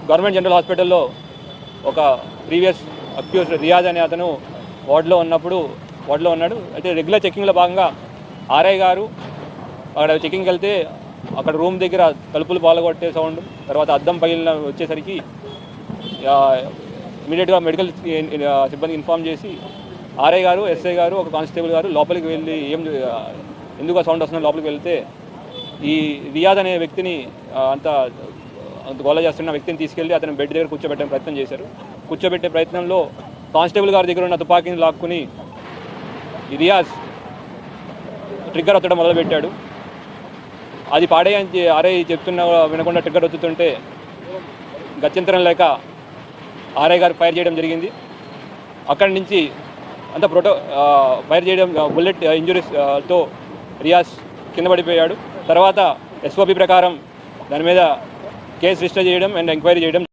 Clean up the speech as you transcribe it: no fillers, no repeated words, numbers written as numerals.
Government general హాస్పిటల్లో ఒక previous accuse Riyaz అనే అతను వార్డులో ఉన్నాడు. అయితే రెగ్యులర్ చెకింగ్లో భాగంగా ఆర్ఐ గారు అక్కడ చెకింగ్కి వెళ్తే అక్కడ రూమ్ దగ్గర తలుపులు పాల్గొట్టే సౌండ్, తర్వాత అద్దం పగిలిన వచ్చేసరికి ఇమీడియట్గా మెడికల్ సిబ్బందికి ఇన్ఫామ్ చేసి ఆర్ఐ గారు, ఎస్ఐ గారు, ఒక కానిస్టేబుల్ గారు లోపలికి వెళ్ళి ఎందుకు ఆ సౌండ్ వస్తుందో లోపలికి వెళ్తే ఈ రియాజ్ అనే వ్యక్తిని అంత గోల చేస్తున్న వ్యక్తిని తీసుకెళ్ళి అతను బెడ్ దగ్గర కూర్చోబెట్టే ప్రయత్నం చేశారు. కూర్చోబెట్టే ప్రయత్నంలో కానిస్టేబుల్ గారి దగ్గర ఉన్న తుపాకీని లాక్కుని ఈ రియాజ్ ట్రిగ్గర్ ఒత్తడం మొదలుపెట్టాడు. అది పాడేయని ఆర్ఐ చెప్తున్నా వినకుండా ట్రిగ్గర్ ఒత్తుతుంటే గత్యంతరం లేక ఆర్ఐ గారు ఫైర్ చేయడం జరిగింది. అక్కడి నుంచి అంత ఫైర్ చేయడం బుల్లెట్ ఇంజురీస్తో రియాజ్ కింద పడిపోయాడు. తర్వాత ఎస్ఓపి ప్రకారం దాని మీద కేసు రిజిస్టర్ చేయడం అండ్ ఎంక్వైరీ చేయడం